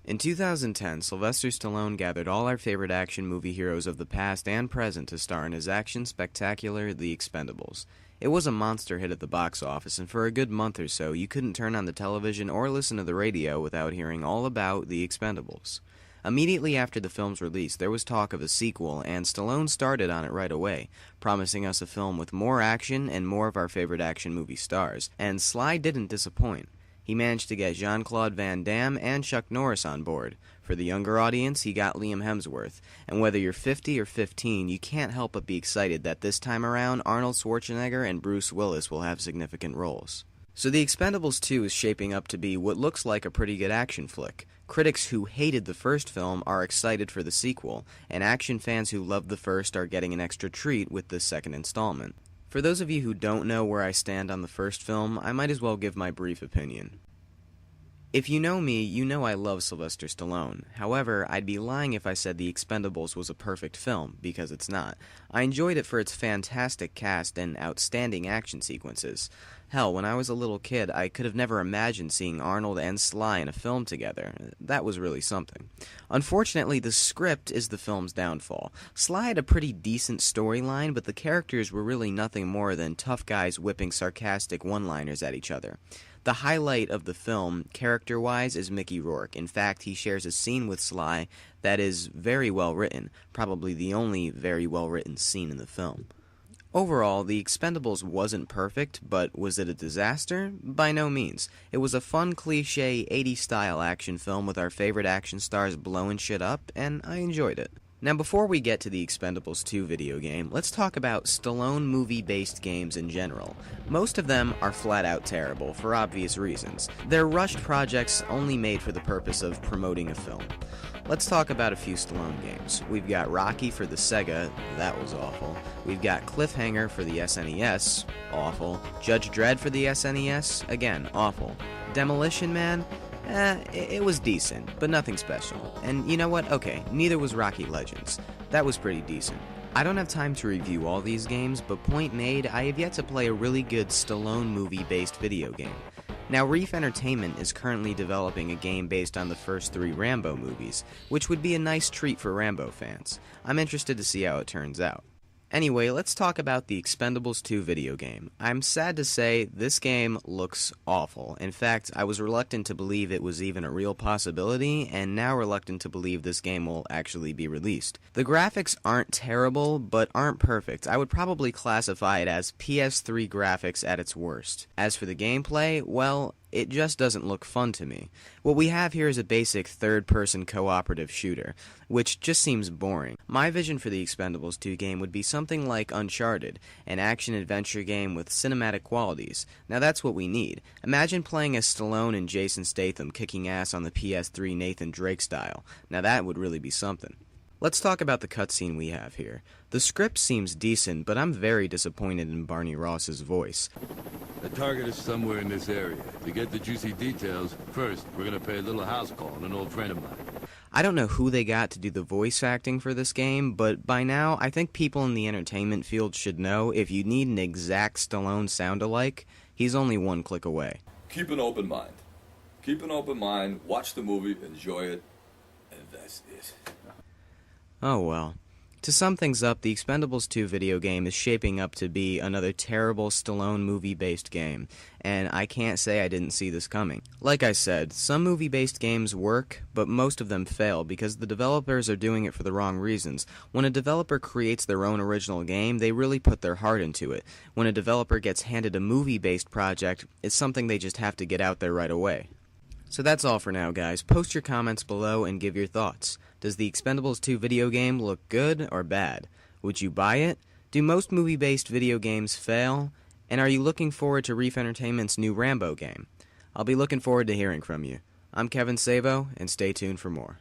In 2010, Sylvester Stallone gathered all our favorite action movie heroes of the past and present to star in his action spectacular, The Expendables. It was a monster hit at the box office, and for a good month or so, you couldn't turn on the television or listen to the radio without hearing all about The Expendables. Immediately after the film's release, there was talk of a sequel, and Stallone started on it right away, promising us a film with more action and more of our favorite action movie stars, and Sly didn't disappoint. He managed to get Jean-Claude Van Damme and Chuck Norris on board. For the younger audience, he got Liam Hemsworth. And whether you're 50 or 15, you can't help but be excited that this time around, Arnold Schwarzenegger and Bruce Willis will have significant roles. So The Expendables 2 is shaping up to be what looks like a pretty good action flick. Critics who hated the first film are excited for the sequel, and action fans who loved the first are getting an extra treat with the second installment. For those of you who don't know where I stand on the first film, I might as well give my brief opinion. If you know me, you know I love Sylvester Stallone. However, I'd be lying if I said The Expendables was a perfect film, because it's not. I enjoyed it for its fantastic cast and outstanding action sequences. Hell, when I was a little kid, I could have never imagined seeing Arnold and Sly in a film together. That was really something. Unfortunately, the script is the film's downfall. Sly had a pretty decent storyline, but the characters were really nothing more than tough guys whipping sarcastic one-liners at each other. The highlight of the film, character-wise, is Mickey Rourke. In fact, he shares a scene with Sly that is very well written, probably the only very well written scene in the film. Overall, The Expendables wasn't perfect, but was it a disaster? By no means. It was a fun, cliché, 80s-style action film with our favorite action stars blowing shit up, and I enjoyed it. Now, before we get to the Expendables 2 video game, let's talk about Stallone movie-based games in general. Most of them are flat-out terrible, for obvious reasons. They're rushed projects only made for the purpose of promoting a film. Let's talk about a few Stallone games. We've got Rocky for the Sega, that was awful. We've got Cliffhanger for the SNES, awful. Judge Dredd for the SNES, again, awful. Demolition Man? It was decent, but nothing special. And you know what? Okay, neither was Rocky Legends. That was pretty decent. I don't have time to review all these games, but point made, I have yet to play a really good Stallone movie-based video game. Now, Reef Entertainment is currently developing a game based on the first 3 Rambo movies, which would be a nice treat for Rambo fans. I'm interested to see how it turns out. Anyway, let's talk about the Expendables 2 video game. I'm sad to say this game looks awful. In fact, I was reluctant to believe it was even a real possibility, and now reluctant to believe this game will actually be released. The graphics aren't terrible, but aren't perfect. I would probably classify it as PS3 graphics at its worst. As for the gameplay, well, it just doesn't look fun to me. What we have here is a basic third-person cooperative shooter, which just seems boring. My vision for the Expendables 2 game would be something like Uncharted, an action-adventure game with cinematic qualities. Now that's what we need. Imagine playing as Stallone and Jason Statham kicking ass on the PS3 Nathan Drake style. Now that would really be something. Let's talk about the cutscene we have here. The script seems decent, but I'm very disappointed in Barney Ross's voice. The target is somewhere in this area. To get the juicy details, first, we're gonna pay a little house call on an old friend of mine. I don't know who they got to do the voice acting for this game, but by now, I think people in the entertainment field should know if you need an exact Stallone sound-alike, he's only one click away. Keep an open mind. Keep an open mind, watch the movie, enjoy it, and that's it. Oh well. To sum things up, the Expendables 2 video game is shaping up to be another terrible Stallone movie-based game, and I can't say I didn't see this coming. Like I said, some movie-based games work, but most of them fail because the developers are doing it for the wrong reasons. When a developer creates their own original game, they really put their heart into it. When a developer gets handed a movie-based project, it's something they just have to get out there right away. So that's all for now, guys. Post your comments below and give your thoughts. Does the Expendables 2 video game look good or bad? Would you buy it? Do most movie-based video games fail? And are you looking forward to Reef Entertainment's new Rambo game? I'll be looking forward to hearing from you. I'm Kevin Sabo, and stay tuned for more.